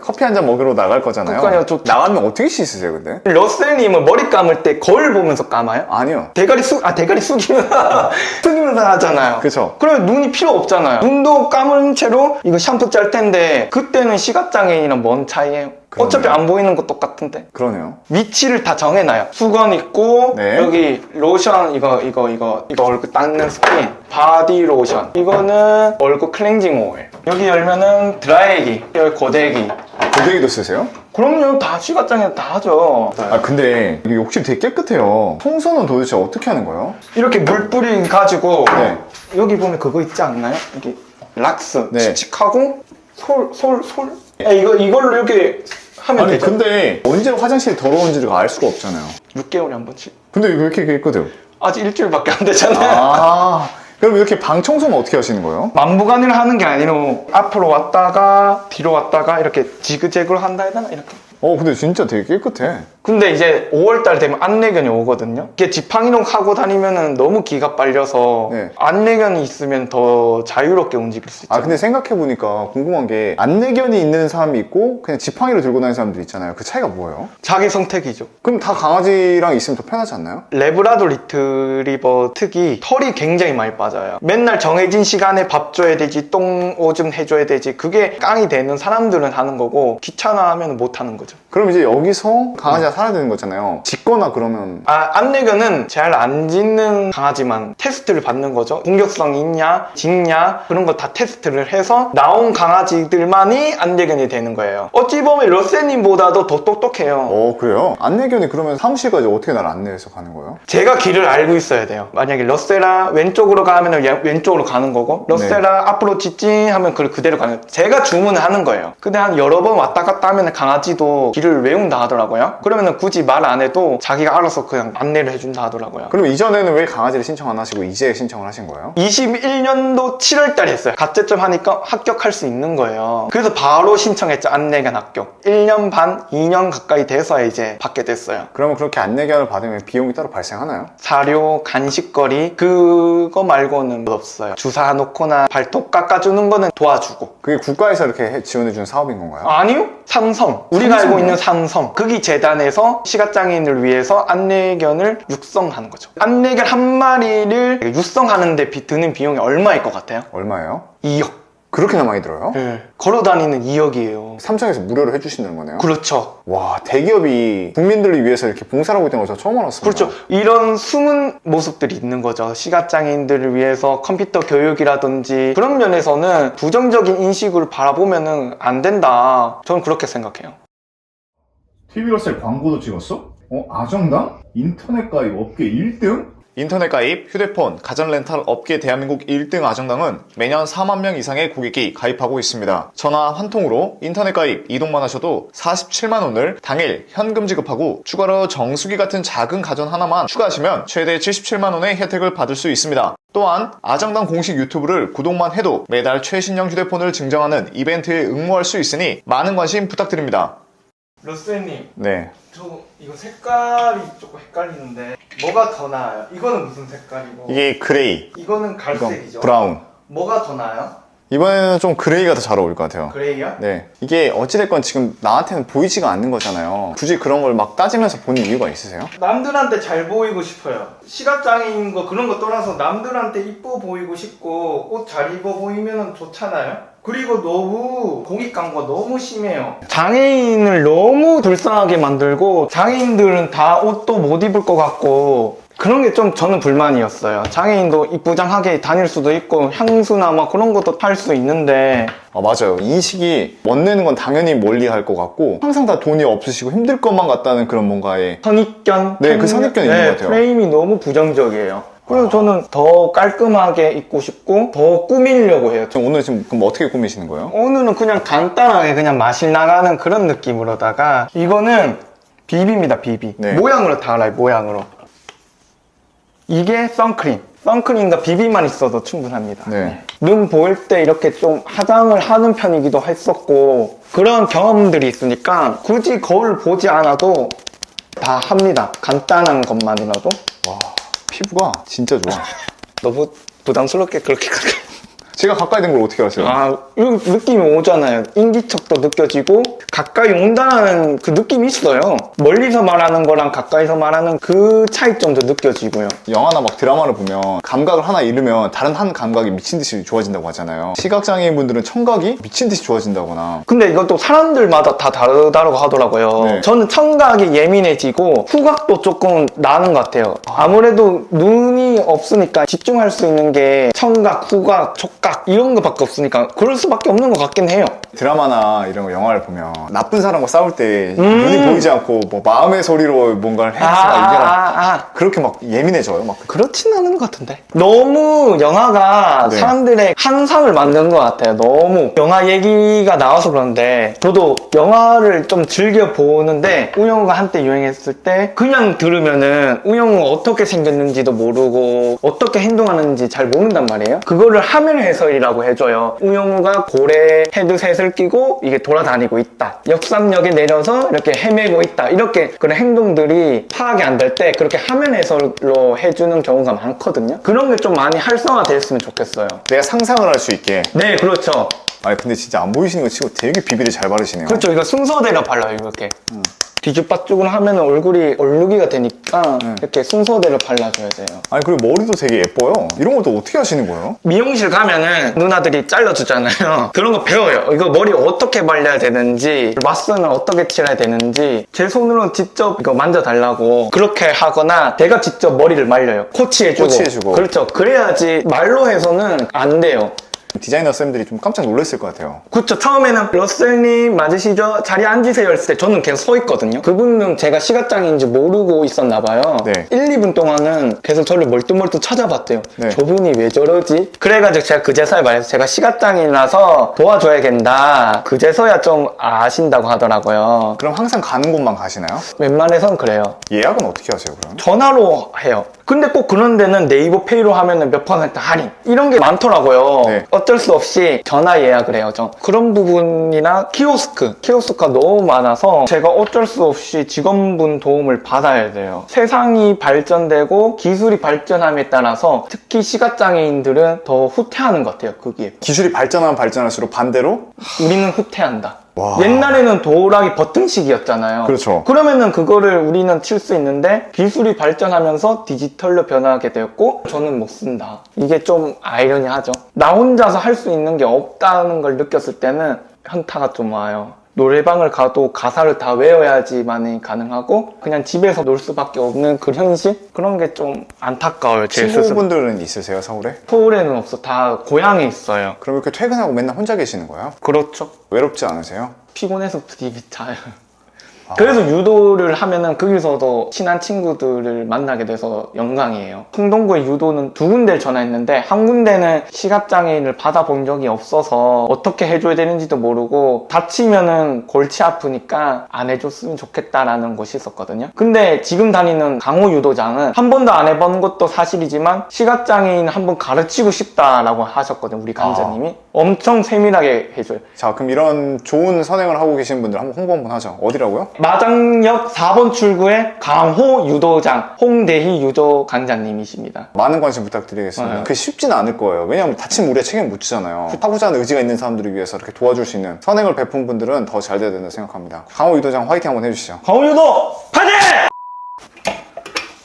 커피 한 잔 먹으러 나갈 거잖아요. 그러니까요. 나가면 어떻게 씻으세요, 근데? 러셀님은 머리 감을 때 거울 보면서 감아요? 아니요. 대가리 숙이면서 숙이면서 하잖아요. 그쵸. 그러면 눈이 필요 없잖아요. 눈도 감은 채로 이거 샴푸 짤 텐데 그때는 시각장애인이랑 뭔 차이예요? 그러네요. 어차피 안 보이는 거 똑같은데. 그러네요. 위치를 다 정해놔요. 수건 있고 네. 여기 로션 이거 얼굴 닦는 스킨, 바디 로션, 이거는 얼굴 클렌징 오일. 여기 열면은 드라이기, 여기 고데기. 고데기도 쓰세요? 그럼요. 다 시각장애 다 하죠. 아 근데 이게 욕실 되게 깨끗해요. 청소는 도대체 어떻게 하는 거예요? 이렇게 물 뿌리 가지고 네. 여기 보면 그거 있지 않나요? 여기 락스 네. 칙칙하고 솔. 이걸로 이렇게 하면 아니 되죠. 근데 언제 화장실이 더러운지를 알 수가 없잖아요. 6개월에 한 번씩. 근데 왜 이렇게 깨끗해요? 아직 일주일밖에 안 되잖아요. 아 그럼 이렇게 방 청소는 어떻게 하시는 거예요? 만부간을 하는 게 아니고 앞으로 왔다가 뒤로 왔다가 이렇게 지그재그로 한다 해야 되나? 이렇게. 근데 진짜 되게 깨끗해. 근데 이제 5월달 되면 안내견이 오거든요. 이게 지팡이로 하고 다니면은 너무 기가 빨려서 네. 안내견이 있으면 더 자유롭게 움직일 수 있죠. 아 근데 생각해보니까 궁금한 게 안내견이 있는 사람이 있고 그냥 지팡이로 들고 다니는 사람들 있잖아요. 그 차이가 뭐예요? 자기 선택이죠. 그럼 다 강아지랑 있으면 더 편하지 않나요? 레브라도 리트리버 특이 털이 굉장히 많이 빠져요. 맨날 정해진 시간에 밥 줘야 되지, 똥 오줌 해줘야 되지. 그게 깡이 되는 사람들은 하는 거고 귀찮아하면 못 하는 거죠. 그럼 이제 여기서 강아지가 살아야 되는 거잖아요. 짖거나 그러면 안내견은 잘 안 짖는 강아지만 테스트를 받는 거죠. 공격성이 있냐, 짖냐 그런 거 다 테스트를 해서 나온 강아지들만이 안내견이 되는 거예요. 어찌 보면 러셀님보다도 더 똑똑해요. 그래요? 안내견이 그러면 사무실까지 어떻게 날 안내해서 가는 거예요? 제가 길을 알고 있어야 돼요. 만약에 러셀아 왼쪽으로 가면 왼쪽으로 가는 거고 러셀아 앞으로 짖지 하면 그대로 가는 거예요. 제가 주문을 하는 거예요. 근데 한 여러 번 왔다 갔다 하면 강아지도 길을 외운다 하더라고요. 그러면 굳이 말 안 해도 자기가 알아서 그냥 안내를 해준다 하더라고요. 그럼 이전에는 왜 강아지를 신청 안 하시고 이제 신청을 하신 거예요? 21년도 7월 달에 했어요. 가채점 하니까 합격할 수 있는 거예요. 그래서 바로 신청했죠. 안내견 합격. 1년 반, 2년 가까이 돼서 이제 받게 됐어요. 그러면 그렇게 안내견을 받으면 비용이 따로 발생하나요? 사료, 간식거리 그거 말고는 없어요. 주사 놓거나 발톱 깎아주는 거는 도와주고. 그게 국가에서 이렇게 지원해주는 사업인 건가요? 아니요. 삼성. 우리가 알고 있는 삼성. 거기 재단에서 시각장애인을 위해서 안내견을 육성하는 거죠. 안내견 한 마리를 육성하는 데 드는 비용이 얼마일 것 같아요? 얼마예요? 2억. 그렇게나 많이 들어요? 네. 걸어다니는 2억이에요. 삼성에서 무료로 해주신다는 거네요? 그렇죠. 와, 대기업이 국민들을 위해서 이렇게 봉사를 하고 있다는 거 저 처음 알았습니다. 그렇죠. 이런 숨은 모습들이 있는 거죠. 시각장애인들을 위해서 컴퓨터 교육이라든지 그런 면에서는 부정적인 인식을 바라보면 안 된다. 저는 그렇게 생각해요. TV러셀 광고도 찍었어? 아정당? 인터넷 가입 업계 1등? 인터넷 가입, 휴대폰, 가전 렌탈 업계 대한민국 1등 아정당은 매년 4만 명 이상의 고객이 가입하고 있습니다. 전화 한 통으로 인터넷 가입 이동만 하셔도 47만 원을 당일 현금 지급하고 추가로 정수기 같은 작은 가전 하나만 추가하시면 최대 77만 원의 혜택을 받을 수 있습니다. 또한 아정당 공식 유튜브를 구독만 해도 매달 최신형 휴대폰을 증정하는 이벤트에 응모할 수 있으니 많은 관심 부탁드립니다. 러셀님, 네. 저 이거 색깔이 조금 헷갈리는데 뭐가 더 나아요? 이거는 무슨 색깔이고 이게 그레이, 이거는 이건 갈색이죠? 브라운. 뭐가 더 나아요? 이번에는 좀 그레이가 더 잘 어울릴 것 같아요. 그레이요? 네. 이게 어찌됐건 지금 나한테는 보이지가 않는 거잖아요. 굳이 그런 걸 막 따지면서 보는 이유가 있으세요? 남들한테 잘 보이고 싶어요. 시각장애인 거 그런 거 떠나서 남들한테 이뻐 보이고 싶고 옷 잘 입어 보이면 좋잖아요. 그리고 너무 공익광고가 너무 심해요. 장애인을 너무 불쌍하게 만들고 장애인들은 다 옷도 못 입을 것 같고 그런 게 좀 저는 불만이었어요. 장애인도 이쁘장하게 다닐 수도 있고 향수나 막 그런 것도 할 수 있는데 맞아요. 인식이 멋내는 건 당연히 멀리 할 것 같고 항상 다 돈이 없으시고 힘들 것만 같다는 그런 뭔가의 선입견? 네, 그 선입견이 있는 것 같아요. 프레임이 너무 부정적이에요. 그래서 저는 더 깔끔하게 입고 싶고 더 꾸미려고 해요. 오늘 지금 그럼 어떻게 꾸미시는 거예요? 오늘은 그냥 간단하게 그냥 맛이 나가는 그런 느낌으로다가 이거는 비비입니다. 비비. 네. 모양으로 다 알아요. 모양으로. 이게 선크림. 선크림과 비비만 있어도 충분합니다. 네. 눈 보일 때 이렇게 좀 화장을 하는 편이기도 했었고 그런 경험들이 있으니까 굳이 거울 보지 않아도 다 합니다. 간단한 것만이라도. 와, 피부가 진짜 좋아. 너무 부담스럽게 그렇게 제가 가까이 된 걸 어떻게 아세요? 아, 이 느낌이 오잖아요. 인기척도 느껴지고 가까이 온다는 그 느낌이 있어요. 멀리서 말하는 거랑 가까이서 말하는 그 차이점도 느껴지고요. 영화나 막 드라마를 보면 감각을 하나 잃으면 다른 한 감각이 미친 듯이 좋아진다고 하잖아요. 시각장애인분들은 청각이 미친 듯이 좋아진다거나. 근데 이것도 사람들마다 다 다르다고 하더라고요. 네. 저는 청각이 예민해지고 후각도 조금 나는 것 같아요. 아무래도 눈이 없으니까 집중할 수 있는 게 청각, 후각, 촉각 이런 거밖에 없으니까 그럴 수밖에 없는 것 같긴 해요. 드라마나 이런 거 영화를 보면 나쁜 사람과 싸울 때 눈이 보이지 않고 뭐 마음의 소리로 뭔가를 해야지만 이겨라. 그렇게 막 예민해져요. 막 그렇진 않은 것 같은데. 너무 영화가 네. 사람들의 환상을 만드는 것 같아요. 너무 영화 얘기가 나와서 그런데 저도 영화를 좀 즐겨 보는데 우영우가 한때 유행했을 때 그냥 들으면은 우영우가 어떻게 생겼는지도 모르고 어떻게 행동하는지 잘 모른단 말이에요. 그거를 화면 해설이라고 해줘요. 우영우가 고래 헤드셋을 끼고 이게 돌아다니고 있다. 역삼역에 내려서 이렇게 헤매고 있다. 이렇게 그런 행동들이 파악이 안 될 때 그렇게 화면 해설로 해주는 경우가 많거든요. 그런 게 좀 많이 활성화됐으면 좋겠어요. 내가 상상을 할 수 있게. 네, 그렇죠. 아니 근데 진짜 안 보이시는 거 치고 되게 비비를 잘 바르시네요. 그렇죠. 이거 순서대로 발라요, 이렇게. 뒤죽박죽을 하면 얼굴이 얼룩이가 되니까 이렇게 순서대로 발라줘야 돼요. 아니 그리고 머리도 되게 예뻐요. 이런 것도 어떻게 하시는 거예요? 미용실 가면은 누나들이 잘라주잖아요. 그런 거 배워요. 이거 머리 어떻게 발라야 되는지, 왁스는 어떻게 칠해야 되는지, 제 손으로 직접 이거 만져달라고 그렇게 하거나 제가 직접 머리를 말려요. 코치해주고. 코치해주고. 그렇죠. 그래야지 말로 해서는 안 돼요. 디자이너 쌤들이 좀 깜짝 놀랐을 것 같아요. 그쵸. 처음에는 러셀님 맞으시죠? 자리에 앉으세요 했을 때 저는 계속 서 있거든요. 그분은 제가 시각장애인지 모르고 있었나 봐요. 네. 1, 2분 동안은 계속 저를 멀뚱멀뚱 찾아봤대요. 네. 저분이 왜 저러지? 그래가지고 제가 그제서야 말해서 제가 시각장애인이라서 도와줘야겠다. 그제서야 좀 아신다고 하더라고요. 그럼 항상 가는 곳만 가시나요? 웬만해선 그래요. 예약은 어떻게 하세요 그럼? 전화로 해요. 근데 꼭 그런 데는 네이버 페이로 하면은 몇 퍼센트 할인 이런 게 많더라고요. 네. 어쩔 수 없이 전화 예약을 해요. 그런 부분이나 키오스크가 너무 많아서 제가 어쩔 수 없이 직원분 도움을 받아야 돼요. 세상이 발전되고 기술이 발전함에 따라서 특히 시각장애인들은 더 후퇴하는 것 같아요. 거기에. 기술이 발전하면 발전할수록 반대로? 우리는 후퇴한다. 와. 옛날에는 도어락이 버튼식이었잖아요. 그렇죠. 그러면은 그거를 우리는 칠 수 있는데 기술이 발전하면서 디지털로 변하게 되었고 저는 못 쓴다. 이게 좀 아이러니하죠. 나 혼자서 할 수 있는 게 없다는 걸 느꼈을 때는 현타가 좀 와요. 노래방을 가도 가사를 다 외워야지만이 가능하고 그냥 집에서 놀 수밖에 없는 그 현실? 그런 게 좀 안타까워요. 제 스스로. 친구분들은 있으세요 서울에? 서울에는 없어. 다 고향에 있어요. 그럼 이렇게 퇴근하고 맨날 혼자 계시는 거예요? 그렇죠. 외롭지 않으세요? 피곤해서 TV 차요. 그래서 유도를 하면은 거기서도 친한 친구들을 만나게 돼서 영광이에요. 홍동구의 유도는 두 군데를 전화했는데 한 군데는 시각장애인을 받아본 적이 없어서 어떻게 해줘야 되는지도 모르고 다치면은 골치 아프니까 안 해줬으면 좋겠다라는 곳이 있었거든요. 근데 지금 다니는 강호 유도장은 한 번도 안 해본 것도 사실이지만 시각장애인 한번 가르치고 싶다라고 하셨거든요. 우리 강사님이. 엄청 세밀하게 해줘요. 자 그럼 이런 좋은 선행을 하고 계신 분들 한번 홍보 한번 하죠. 어디라고요? 마장역 4번 출구의 강호 유도장 홍대희 유도 강자님이십니다. 많은 관심 부탁드리겠습니다. 네. 그게 쉽지는 않을 거예요. 왜냐하면 다친 우리가 책임 못 지잖아요. 하고자 하는 의지가 있는 사람들을 위해서 이렇게 도와줄 수 있는 선행을 베푼 분들은 더 잘 돼야 된다고 생각합니다. 강호 유도장 화이팅 한번 해주시죠. 강호 유도 파이팅!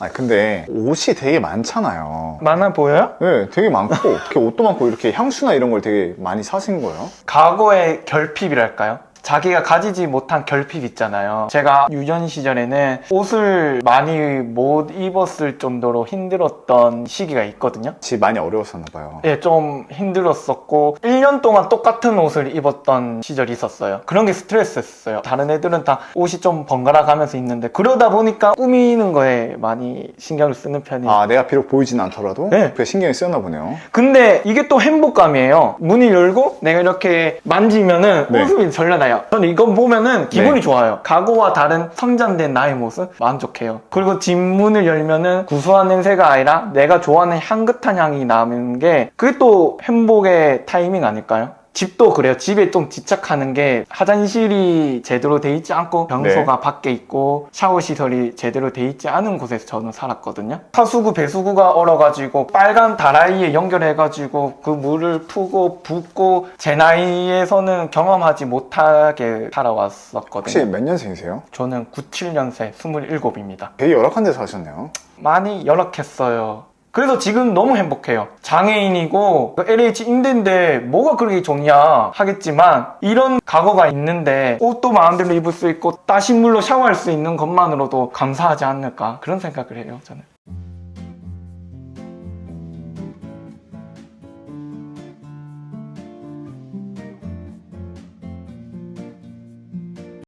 아니 근데 옷이 되게 많잖아요. 많아 보여요? 네, 되게 많고 이렇게 옷도 많고 이렇게 향수나 이런 걸 되게 많이 사신 거예요? 과거의 결핍이랄까요? 자기가 가지지 못한 결핍 있잖아요. 제가 유년 시절에는 옷을 많이 못 입었을 정도로 힘들었던 시기가 있거든요. 집 많이 어려웠었나 봐요. 예, 좀 힘들었었고 1년 동안 똑같은 옷을 입었던 시절이 있었어요. 그런 게 스트레스였어요. 다른 애들은 다 옷이 좀 번갈아 가면서 입는데 그러다 보니까 꾸미는 거에 많이 신경을 쓰는 편이에요. 아 내가 비록 보이진 않더라도 네. 그게 신경이 쓰였나 보네요. 근데 이게 또 행복감이에요. 문을 열고 내가 이렇게 만지면은 네. 웃음이 절려나요. 저는 이거 보면은 기분이 네. 좋아요. 과거와 다른 성장된 나의 모습 만족해요. 그리고 뒷문을 열면은 구수한 냄새가 아니라 내가 좋아하는 향긋한 향이 나는 게 그게 또 행복의 타이밍 아닐까요? 집도 그래요. 집에 좀 집착하는 게 화장실이 제대로 돼 있지 않고 변소가 밖에 있고 샤워 시설이 제대로 돼 있지 않은 곳에서 저는 살았거든요. 하수구 배수구가 얼어가지고 빨간 다라이에 연결해가지고 그 물을 푸고 붓고 제 나이에서는 경험하지 못하게 살아왔었거든요. 혹시 몇 년생이세요? 저는 97년생 27입니다. 되게 열악한 데 사셨네요. 많이 열악했어요. 그래서 지금 너무 행복해요. 장애인이고 LH 임대인데 뭐가 그렇게 좋냐 하겠지만 이런 과거가 있는데 옷도 마음대로 입을 수 있고 따신 물로 샤워할 수 있는 것만으로도 감사하지 않을까 그런 생각을 해요 저는.